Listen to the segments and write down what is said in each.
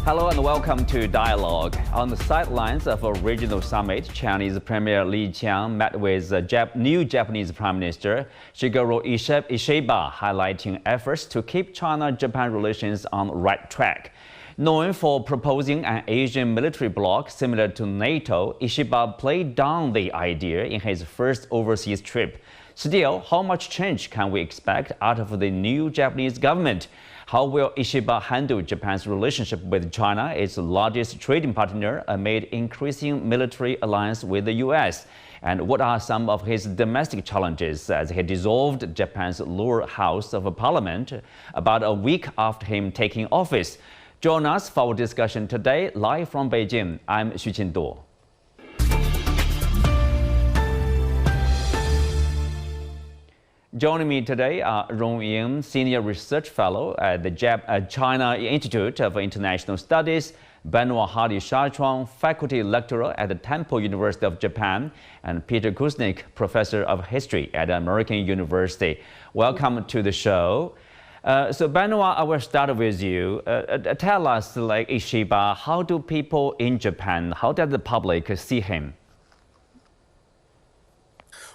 Hello and welcome to Dialogue. On the sidelines of a regional summit, Chinese Premier Li Qiang met with new Japanese Prime Minister Shigeru Ishiba, highlighting efforts to keep China-Japan relations on the right track. Known for proposing an Asian military bloc similar to NATO, Ishiba played down the idea in his first overseas trip. Still, how much change can we expect out of the new Japanese government? How will Ishiba handle Japan's relationship with China, its largest trading partner, amid increasing military alliance with the U.S.? And what are some of his domestic challenges as he dissolved Japan's lower house of parliament about a week after him taking office? Join us for our discussion today, live from Beijing. I'm Xu Qinduo. Joining me today are Rong Ying, Senior Research Fellow at the China Institute of International Studies, Benoit Hardy-Chartrand, Faculty Lecturer at the Temple University of Japan, and Peter Kuznick, Professor of History at American University. Welcome to the show. So Benoit, I will start with you. Tell us, like Ishiba, how do people in Japan, how does the public see him?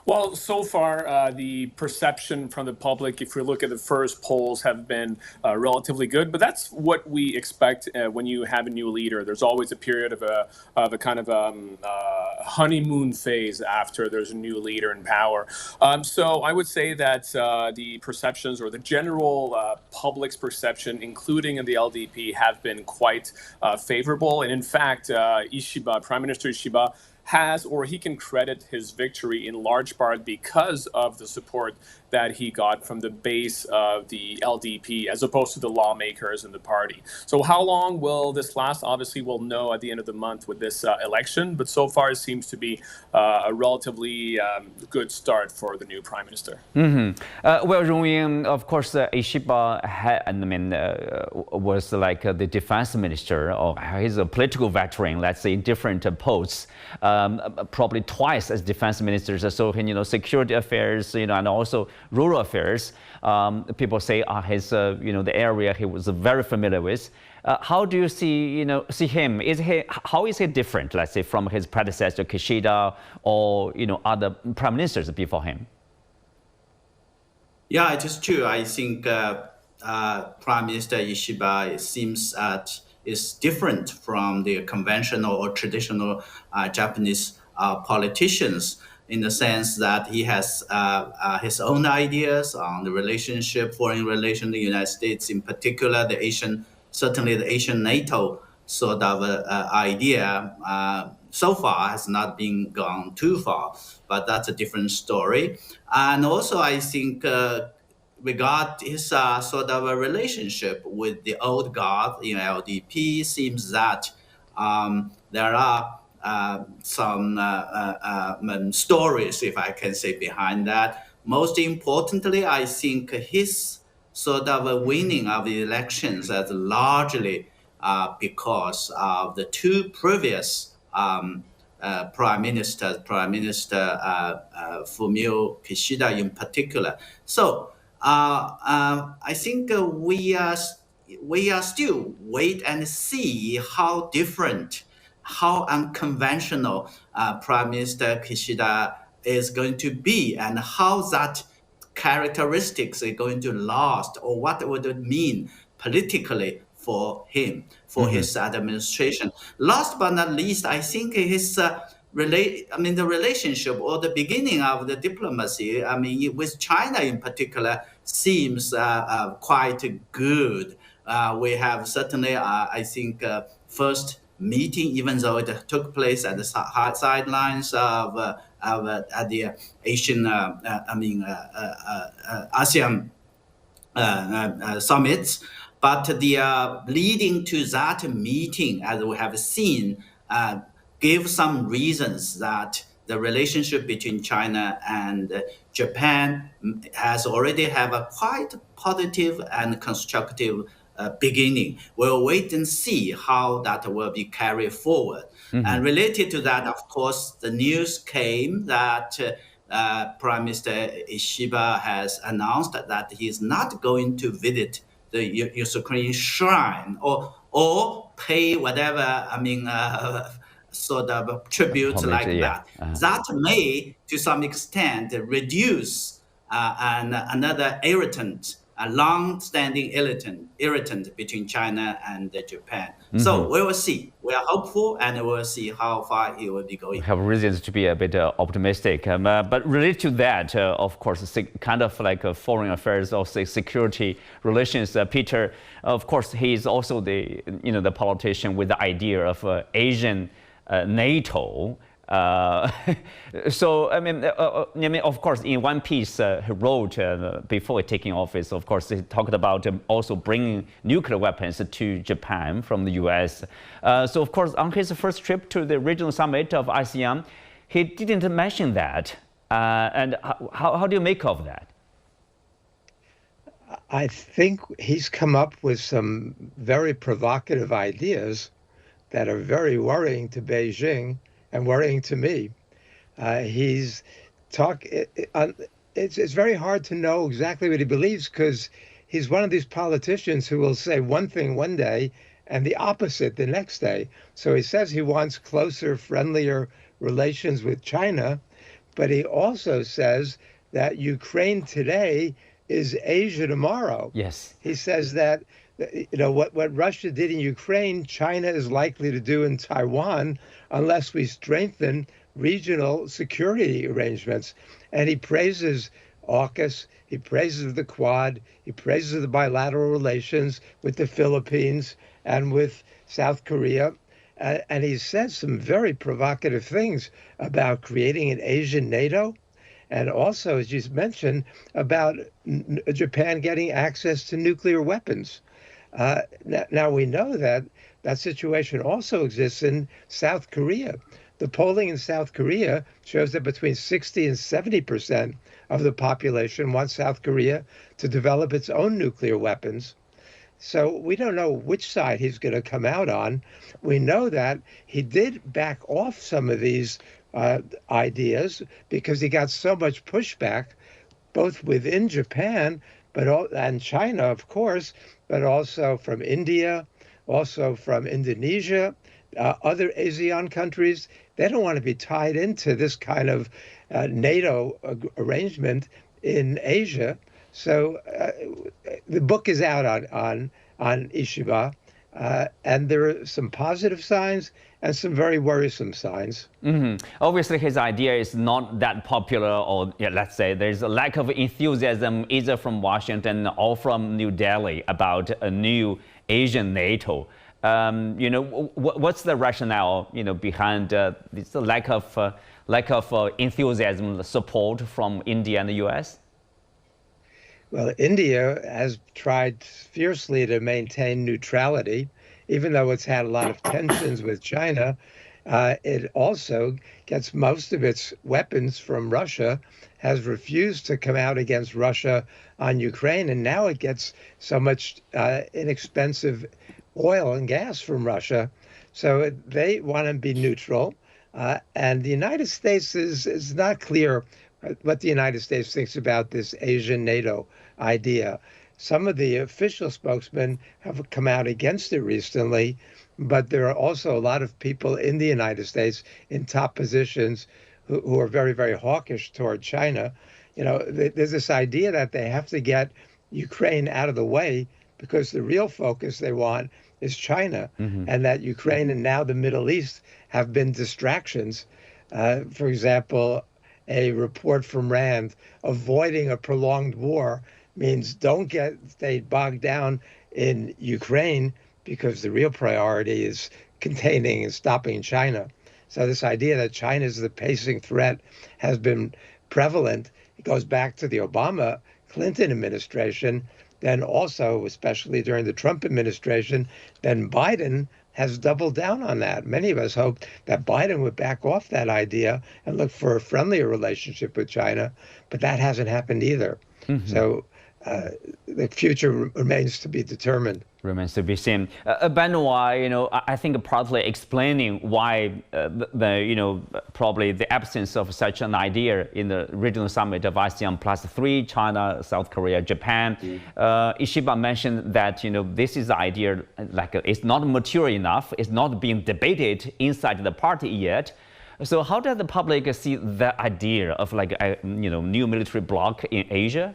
Well, so far, the perception from the public, if we look at the first polls, have been relatively good. But that's what we expect when you have a new leader. There's always a period of a kind of honeymoon phase after there's a new leader in power. So I would say that the perceptions or the general public's perception, including in the LDP, have been quite favorable. And in fact, Ishiba, Prime Minister Ishiba, has, or he can credit his victory in large part because of the support that he got from the base of the LDP as opposed to the lawmakers in the party. So how long will this last? Obviously, we'll know at the end of the month with this election, but so far it seems to be a relatively good start for the new prime minister. Well, Rong Ying, of course, Ishiba was like the defense minister, or he's a political veteran, let's say, in different posts. Probably twice as defense ministers, so security affairs, and also rural affairs. People say his, the area he was very familiar with. How do you see him? How is he different, let's say, from his predecessor Kishida or other prime ministers before him? Yeah, it is true. I think Prime Minister Ishiba, it seems is different from the conventional or traditional Japanese politicians, in the sense that he has his own ideas on the relationship, foreign relations, the United States in particular, certainly the Asian NATO sort of idea. So far has not been gone too far, but that's a different story. And also, I think regard his sort of a relationship with the old guard in LDP, seems that there are some stories, if I can say, behind that. Most importantly, I think his sort of a winning of the elections is largely because of the two previous Prime Minister Fumio Kishida in particular. So I think we are still wait and see how different, how unconventional Prime Minister Kishida is going to be, and how that characteristics are going to last, or what would it mean politically for him, for his administration. Last but not least, I think his the relationship or the beginning of the diplomacy, with China in particular, seems quite good. We have certainly, I think, first meeting, even though it took place at the sidelines of at the Asian, ASEAN summits. But the leading to that meeting, as we have seen, give some reasons that the relationship between China and Japan has already have a quite positive and constructive beginning. We'll wait and see how that will be carried forward. And related to that, of course, the news came that Prime Minister Ishiba has announced that he is not going to visit the Ukrainian shrine, or or pay whatever, sort of tribute like Yeah. that. That may, to some extent, reduce another irritant, a long-standing irritant between China and Japan. So we will see. We are hopeful, and we will see how far it will be going. We have reasons to be a bit optimistic. But related to that, of course, kind of like foreign affairs or security relations, Peter, of course, he is also the politician with the idea of Asian NATO. So of course, in one piece he wrote before taking office, of course, he talked about also bringing nuclear weapons to Japan from the U.S. So of course, on his first trip to the regional summit of ASEAN, he didn't mention that. And how do you make of that? I think he's come up with some very provocative ideas that are very worrying to Beijing and worrying to me. It's very hard to know exactly what he believes, because he's one of these politicians who will say one thing one day and the opposite the next day. So he says he wants closer, friendlier relations with China, but he also says that Ukraine today is Asia tomorrow. Yes. He says that what Russia did in Ukraine, China is likely to do in Taiwan unless we strengthen regional security arrangements. And he praises AUKUS, he praises the Quad, he praises the bilateral relations with the Philippines and with South Korea. And he said some very provocative things about creating an Asian NATO. And also, as you mentioned, about Japan getting access to nuclear weapons. Now we know that situation also exists in South Korea. The polling in South Korea shows that between 60 and 70% of the population wants South Korea to develop its own nuclear weapons. So we don't know which side he's going to come out on. We know that he did back off some of these ideas because he got so much pushback, both within Japan and China, of course, but also from India, also from Indonesia, other ASEAN countries. They don't want to be tied into this kind of NATO arrangement in Asia. So the book is out on Ishiba, and there are some positive signs and some very worrisome signs. Obviously, his idea is not that popular, or let's say there's a lack of enthusiasm either from Washington or from New Delhi about a new Asian NATO. What's the rationale, behind this lack of enthusiasm, support from India and the U.S.? Well, India has tried fiercely to maintain neutrality, even though it's had a lot of tensions with China. It also gets most of its weapons from Russia, has refused to come out against Russia on Ukraine, and now it gets so much inexpensive oil and gas from Russia. So they want to be neutral. And the United States is not clear what the United States thinks about this Asian NATO idea. Some of the official spokesmen have come out against it recently, but there are also a lot of people in the United States in top positions who are very, very hawkish toward China. There's this idea that they have to get Ukraine out of the way because the real focus they want is China, and that Ukraine and now the Middle East have been distractions. For example, a report from RAND, avoiding a prolonged war means don't stay bogged down in Ukraine, because the real priority is containing and stopping China. So this idea that China is the pacing threat has been prevalent. It goes back to the Obama-Clinton administration, then also, especially during the Trump administration, then Biden has doubled down on that. Many of us hoped that Biden would back off that idea and look for a friendlier relationship with China, but that hasn't happened either. So the future remains to be determined. Remains to be seen. Benoit, I think partly explaining why probably the absence of such an idea in the regional summit of ASEAN plus 3, China, South Korea, Japan. Ishiba mentioned that, this is the idea, like it's not mature enough, it's not being debated inside the party yet. So how does the public see that idea of like a new military bloc in Asia?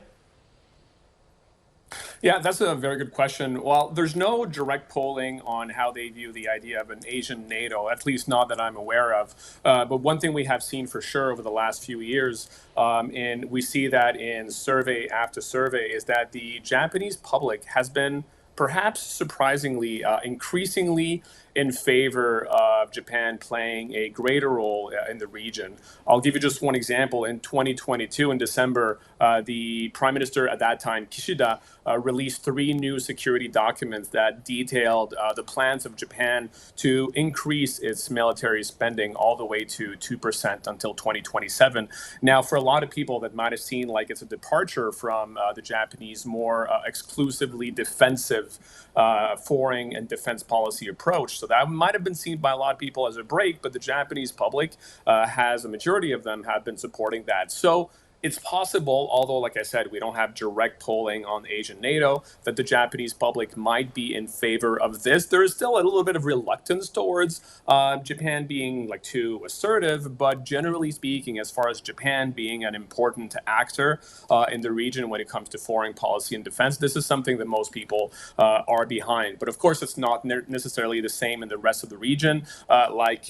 Yeah, that's a very good question. Well, there's no direct polling on how they view the idea of an Asian NATO, at least not that I'm aware of. But one thing we have seen for sure over the last few years, and we see that in survey after survey, is that the Japanese public has been perhaps surprisingly increasingly in favor of Japan playing a greater role in the region. I'll give you just one example. In 2022, in December, the Prime Minister at that time, Kishida, released 3 new security documents that detailed the plans of Japan to increase its military spending all the way to 2% until 2027. Now, for a lot of people, that might have seemed like it's a departure from the Japanese more exclusively defensive foreign and defense policy approach. So that might have been seen by a lot of people as a break, but the Japanese public a majority of them have been supporting that. So it's possible, although, like I said, we don't have direct polling on Asian NATO, that the Japanese public might be in favor of this. There is still a little bit of reluctance towards Japan being like too assertive, but generally speaking, as far as Japan being an important actor in the region when it comes to foreign policy and defense, this is something that most people are behind. But of course, it's not necessarily the same in the rest of the region. Like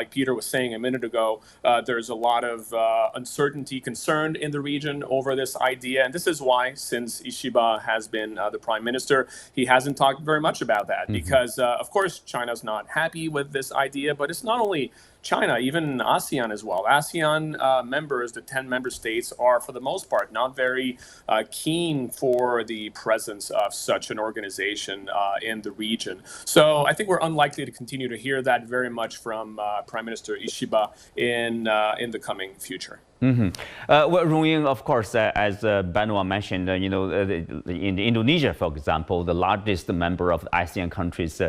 Peter was saying a minute ago, there's a lot of uncertainty, concern in the region over this idea. And this is why, since Ishiba has been the prime minister, he hasn't talked very much about that because, of course, China's not happy with this idea, but it's not only China, even ASEAN as well. ASEAN members, the 10 member states, are for the most part not very keen for the presence of such an organization in the region. So I think we're unlikely to continue to hear that very much from Prime Minister Ishiba in the coming future. Well, Rong Ying, of course, as Benoit mentioned, in Indonesia, for example, the largest member of ASEAN countries,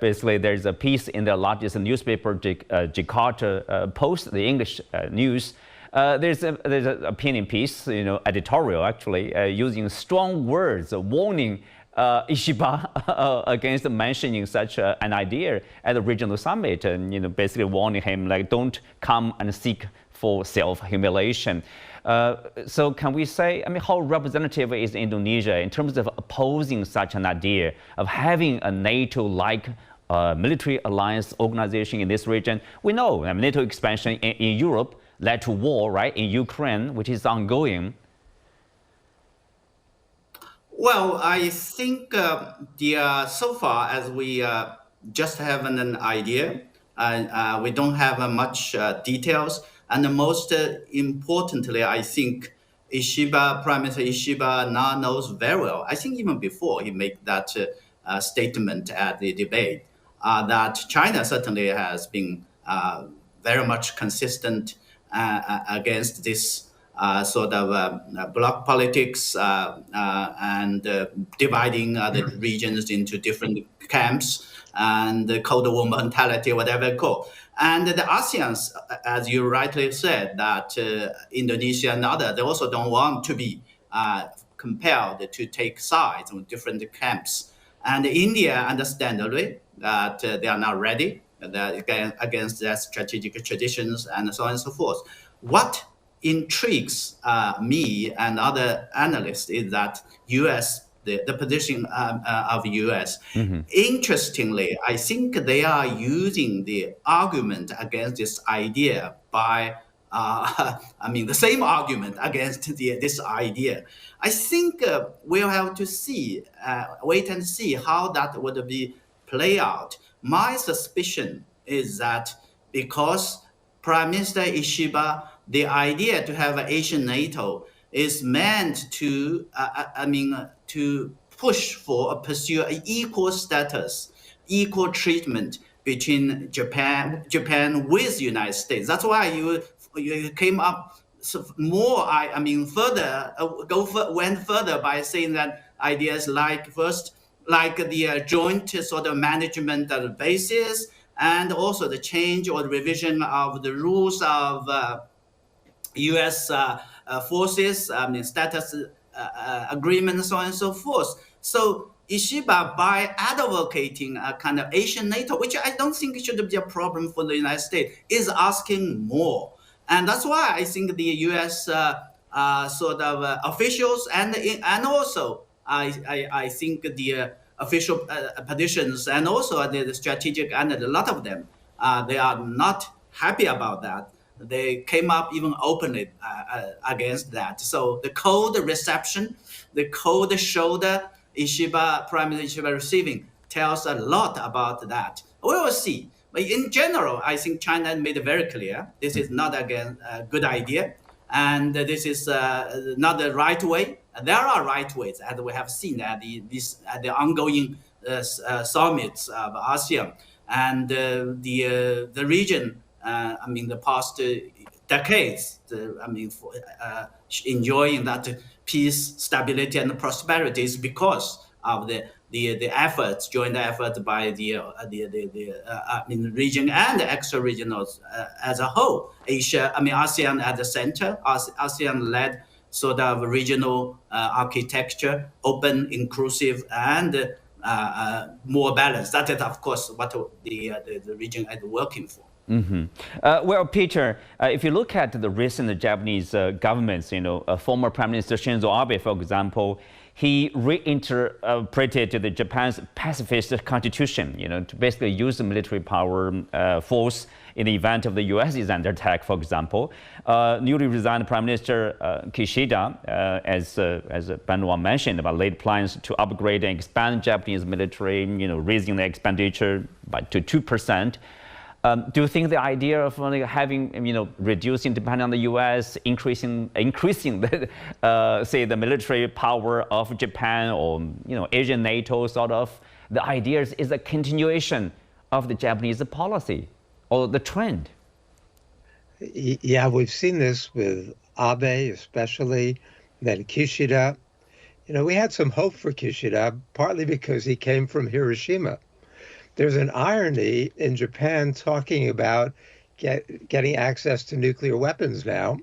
basically there's a piece in the largest newspaper, Jakarta Post, the English news. There's an opinion piece, editorial actually, using strong words, warning Ishiba against mentioning such an idea at the regional summit, and basically warning him like, don't come and seek for self-humiliation. So can we say, how representative is Indonesia in terms of opposing such an idea of having a NATO-like military alliance organization in this region? We know NATO expansion in Europe led to war, right, in Ukraine, which is ongoing. Well, I think so far as we just have an idea, we don't have much details. And most importantly, I think Prime Minister Ishiba now knows very well, I think even before he made that statement at the debate, that China certainly has been very much consistent against this sort of bloc politics and dividing the regions into different camps and the Cold War mentality, whatever it's called. And the ASEANs, as you rightly said, that Indonesia and others, they also don't want to be compelled to take sides with different camps. And India, understandably, that they are not ready against their strategic traditions and so on and so forth. What intrigues me and other analysts is that the position of U.S. Interestingly, I think they are using the argument against this idea by, the same argument against this idea. I think we'll have to wait and see how that would be play out. My suspicion is that because Prime Minister Ishiba, the idea to have an Asian NATO is meant to, to pursue an equal status, equal treatment between Japan with the United States. That's why you came up more, I mean, further went further by saying that ideas like first, like the joint sort of management of the bases, and also the change or the revision of the rules of U.S. Forces, I mean, status agreement, and so on and so forth. So Ishiba, by advocating a kind of Asian NATO, which I don't think should be a problem for the United States, is asking more. And that's why I think the U.S. Sort of officials and also I think the official petitions and also the strategic and a lot of them, they are not happy about that. They came up even openly against that. So the cold reception, the cold shoulder Prime Minister Ishiba receiving tells a lot about that. We will see. But in general, I think China made it very clear this is not, again, a good idea. And this is not the right way. There are right ways, as we have seen at the ongoing summits of ASEAN. And the region, I mean, the past decades, enjoying that peace, stability, and prosperity is because of the efforts, joint efforts by the region and the extra-regionals as a whole. Asia, ASEAN at the center, ASEAN-led sort of regional architecture, open, inclusive, and more balanced. That is, of course, what the region is working for. Mm-hmm. Well, Peter, if you look at the recent Japanese governments, former Prime Minister Shinzo Abe, for example, he reinterpreted the Japan's pacifist constitution, to basically use the military power force in the event of the U.S. is under attack, for example. Newly resigned Prime Minister Kishida, as Benoit mentioned, about laid plans to upgrade and expand Japanese military, raising the expenditure to 2%. Do you think the idea of having, reducing depending on the U.S., increasing the, say, the military power of Japan or, Asian NATO sort of, the idea is a continuation of the Japanese policy or the trend? Yeah, we've seen this with Abe, especially, then Kishida. We had some hope for Kishida, partly because he came from Hiroshima. There's an irony in Japan talking about getting access to nuclear weapons now.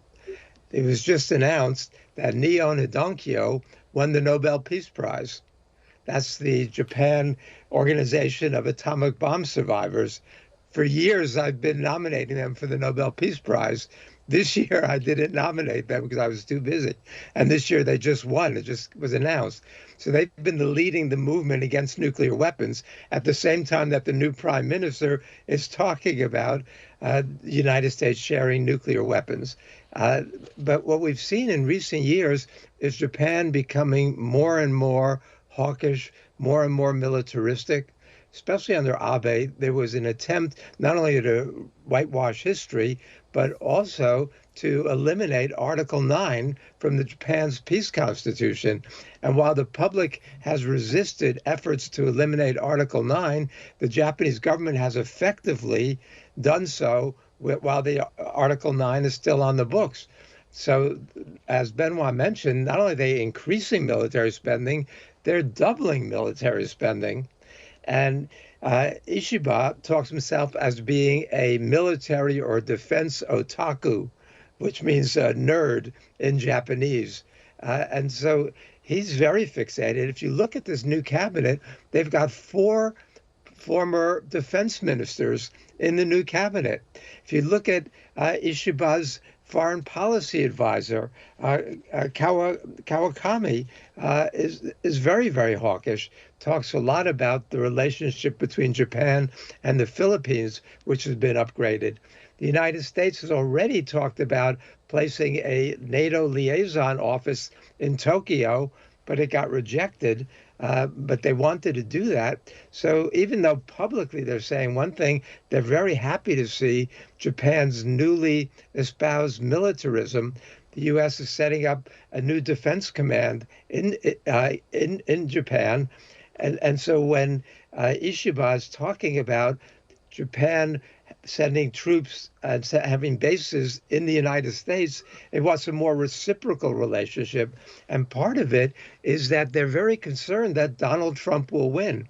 It was just announced that Nihon Hidankyo won the Nobel Peace Prize. That's the Japan Organization of Atomic Bomb Survivors. For years, I've been nominating them for the Nobel Peace Prize. This year, I didn't nominate them because I was too busy. And this year, they just won. It just was announced. So they've been leading the movement against nuclear weapons at the same time that the new prime minister is talking about the United States sharing nuclear weapons. But what we've seen in recent years is Japan becoming more and more hawkish, more and more militaristic. Especially under Abe, there was an attempt not only to whitewash history, but also to eliminate Article 9 from the Japan's peace constitution. And while the public has resisted efforts to eliminate Article 9, the Japanese government has effectively done so while the Article 9 is still on the books. So, as Benoit mentioned, not only are they increasing military spending, they're doubling military spending. And Ishiba talks himself as being a military or defense otaku, which means nerd in Japanese. And so he's very fixated. If you look at this new cabinet, they've got 4 former defense ministers in the new cabinet. If you look at Ishiba's foreign policy advisor, Kawakami, is very, very hawkish, talks a lot about the relationship between Japan and the Philippines, which has been upgraded. The United States has already talked about placing a NATO liaison office in Tokyo, but it got rejected. But they wanted to do that. So even though publicly they're saying one thing, they're very happy to see Japan's newly espoused militarism. The U.S. is setting up a new defense command in Japan. And so when Ishiba is talking about Japan sending troops and having bases in the United States. It wants a more reciprocal relationship. And part of it is that they're very concerned that Donald Trump will win.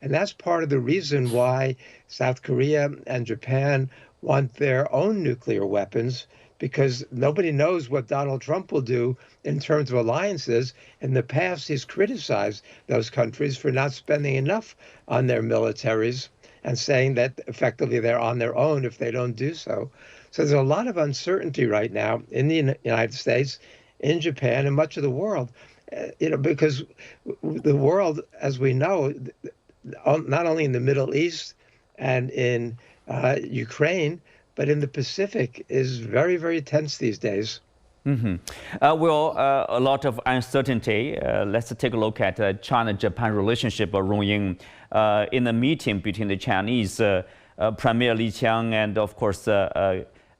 And that's part of the reason why South Korea and Japan want their own nuclear weapons, because nobody knows what Donald Trump will do in terms of alliances. In the past, he's criticized those countries for not spending enough on their militaries and saying that effectively they're on their own if they don't do so. So there's a lot of uncertainty right now in the United States, in Japan, and much of the world, because the world, as we know, not only in the Middle East and in Ukraine, but in the Pacific is very, very tense these days. Mm-hmm. A lot of uncertainty. Let's take a look at China-Japan relationship. Rong Ying, in a meeting between the Chinese Premier Li Qiang and, of course,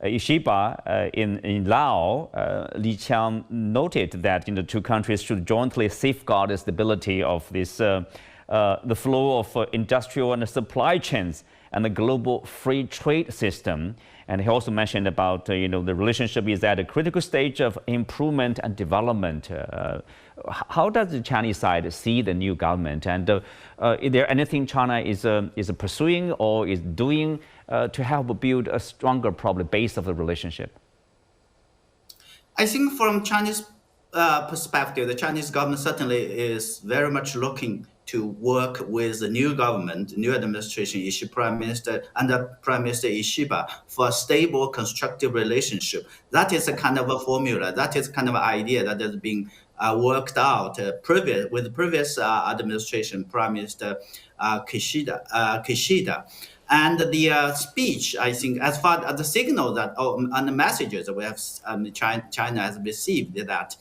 Ishiba in Laos, Li Qiang noted that the two countries should jointly safeguard the stability of this, the flow of industrial and supply chains and the global free trade system. And he also mentioned about, the relationship is at a critical stage of improvement and development. How does the Chinese side see the new government? And is there anything China is pursuing or is doing to help build a stronger, probably, base of the relationship? I think from Chinese perspective, the Chinese government certainly is very much looking to work with the new government, new administration, Prime Minister under Prime Minister Ishiba, for a stable, constructive relationship. That is a kind of a formula. That is kind of an idea that has been worked out with the previous administration, Prime Minister Kishida. And the speech, I think, as far as the signal that, and the messages that we have, China has received, that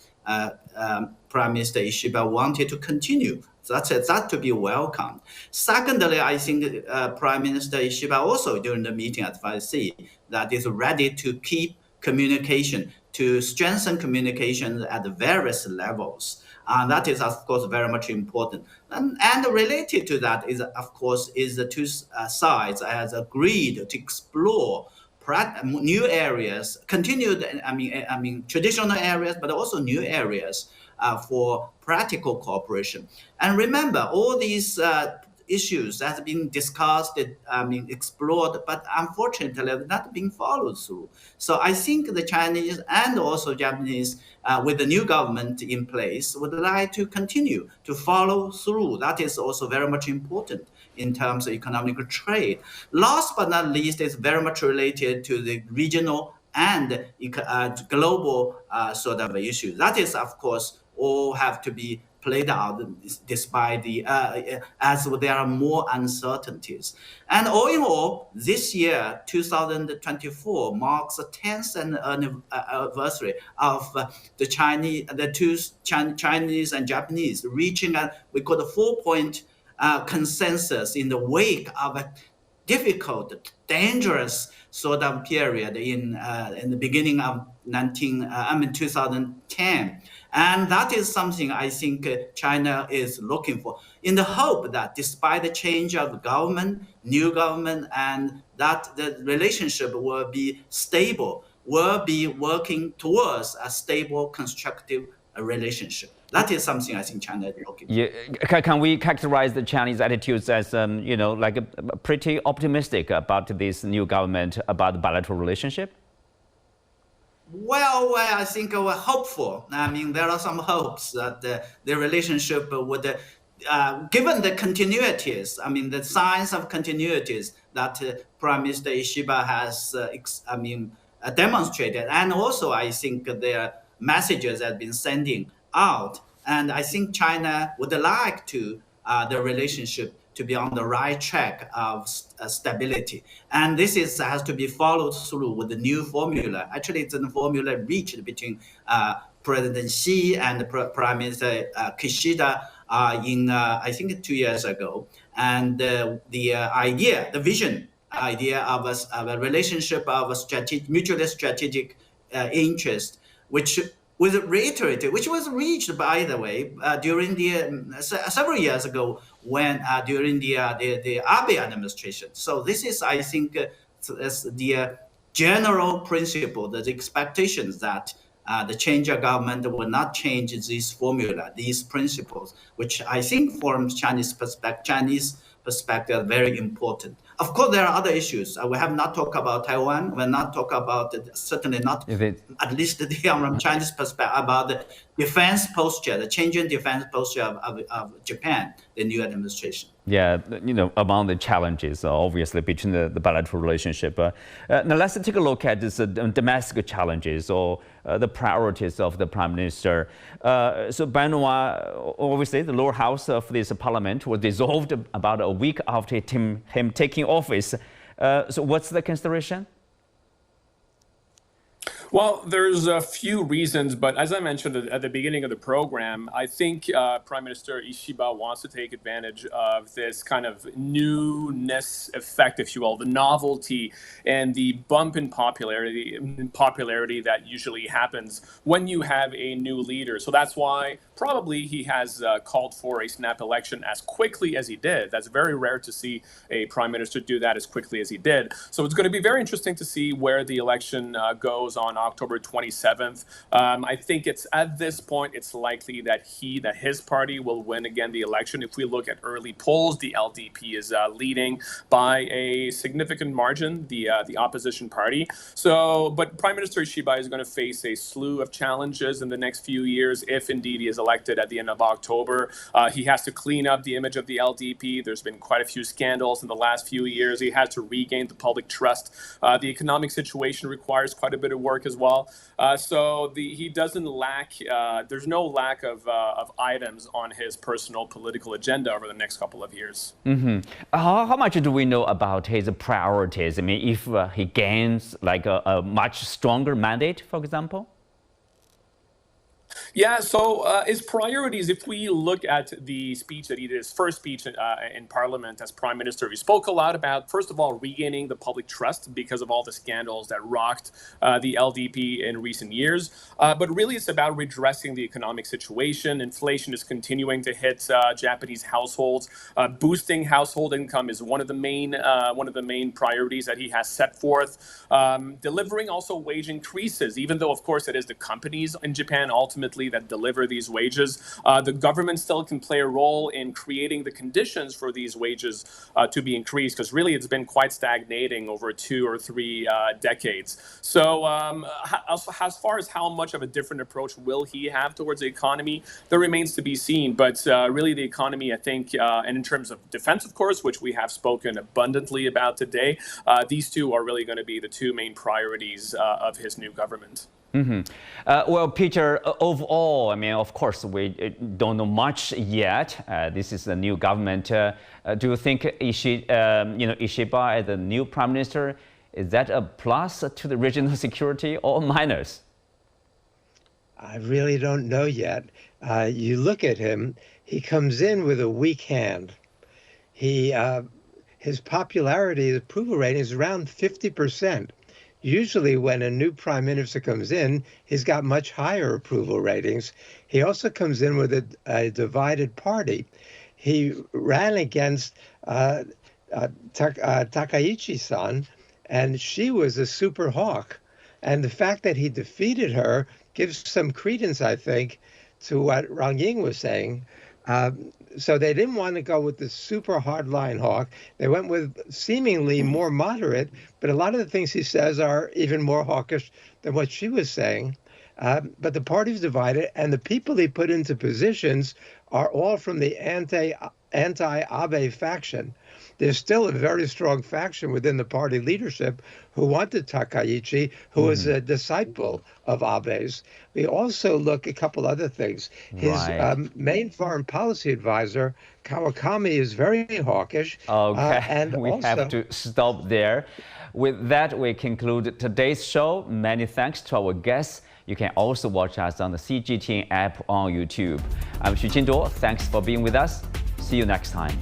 Prime Minister Ishiba wanted to continue. So that to be welcomed. Secondly, I think Prime Minister Ishiba also during the meeting at 5C that is ready to keep communication, to strengthen communication at various levels. And that is, of course, very much important. And related to that is, of course, is the two sides has agreed to explore new areas, continued, traditional areas, but also new areas for practical cooperation. And remember, all these issues that have been discussed, explored, but unfortunately have not been followed through. So I think the Chinese and also Japanese, with the new government in place, would like to continue to follow through. That is also very much important in terms of economic trade. Last but not least, is very much related to the regional and global sort of issues. That is, of course, all have to be played out despite the as there are more uncertainties. And all in all, this year, 2024, marks the 10th anniversary of the two Chinese and Japanese reaching we call the 4-point consensus in the wake of a difficult, dangerous sort of period in the beginning of 2010. And that is something I think China is looking for, in the hope that despite the change of government, new government, and that the relationship will be stable, will be working towards a stable, constructive relationship. That is something I think China is looking for. Yeah. Can we characterize the Chinese attitudes as, pretty optimistic about this new government, about the bilateral relationship? Well, I think we're hopeful. There are some hopes that the relationship would, given the continuities, the signs of continuities that Prime Minister Ishiba has, demonstrated, and also I think their messages have been sending out, and I think China would like to the relationship to be on the right track of stability. And this has to be followed through with the new formula. Actually, it's a formula reached between President Xi and Prime Minister Kishida in, I think, 2 years ago. And the vision of a relationship of mutually strategic interest, which was reiterated, which was reached, by the way, during the several years ago when during the Abe administration. So this is, I think, the general principle, the expectations that the change of government will not change this formula, these principles, which I think from Chinese perspective are very important. Of course, there are other issues. We have not talked about Taiwan. We're not talking about, certainly not, at least from Chinese perspective, about the defense posture, the changing defense posture of Japan, the new administration. Yeah, among the challenges, obviously, between the bilateral relationship. Now, let's take a look at this domestic challenges or the priorities of the Prime Minister. So Benoit, obviously, the lower house of this parliament was dissolved about a week after him taking office. So what's the consideration? Well, there's a few reasons, but as I mentioned at the beginning of the program, I think Prime Minister Ishiba wants to take advantage of this kind of newness effect, if you will, the novelty and the bump in popularity that usually happens when you have a new leader. So that's why probably he has called for a snap election as quickly as he did. That's very rare to see a prime minister do that as quickly as he did. So it's going to be very interesting to see where the election goes on October 27th. I think it's at this point, it's likely that his party will win again the election. If we look at early polls, the LDP is leading by a significant margin, the opposition party. So, but Prime Minister Ishiba is going to face a slew of challenges in the next few years if indeed he is elected at the end of October. He has to clean up the image of the LDP. There's been quite a few scandals in the last few years. He has to regain the public trust. The economic situation requires quite a bit of work as well. So he doesn't lack, there's no lack of items on his personal political agenda over the next couple of years. Mm-hmm. How much do we know about his priorities? I mean, if he gains like a much stronger mandate, for example? Yeah, so his priorities, if we look at the speech that he did, his first speech in Parliament as Prime Minister, he spoke a lot about, first of all, regaining the public trust because of all the scandals that rocked the LDP in recent years. But really, it's about redressing the economic situation. Inflation is continuing to hit Japanese households. Boosting household income is one of the main priorities that he has set forth. Delivering also wage increases, even though, of course, it is the companies in Japan ultimately that deliver these wages. The government still can play a role in creating the conditions for these wages to be increased, because really it's been quite stagnating over 2 or 3 decades. So as far as how much of a different approach will he have towards the economy, that remains to be seen. But really the economy, I think, and in terms of defense, of course, which we have spoken abundantly about today, these two are really going to be the two main priorities of his new government. Mm-hmm. Well, Peter, overall, I mean, of course, we don't know much yet. This is a new government. Do you think Ishiba as the new prime minister, is that a plus to the regional security or minus? I really don't know yet. You look at him, he comes in with a weak hand. His popularity, his approval rating is around 50%. Usually when a new prime minister comes in, he's got much higher approval ratings. He also comes in with a divided party. He ran against Takaichi-san, and she was a super hawk. And the fact that he defeated her gives some credence, I think, to what Rong Ying was saying. So they didn't want to go with the super hardline hawk. They went with seemingly more moderate, but a lot of the things he says are even more hawkish than what she was saying. But the party's divided, and the people he put into positions are all from the anti-Abe faction. There's still a very strong faction within the party leadership who wanted Takaichi, who was a disciple of Abe's. We also look at a couple other things. His main foreign policy advisor, Kawakami, is very hawkish. Okay, and we have to stop there. With that, we conclude today's show. Many thanks to our guests. You can also watch us on the CGTN app on YouTube. I'm Xu Qinduo. Thanks for being with us. See you next time.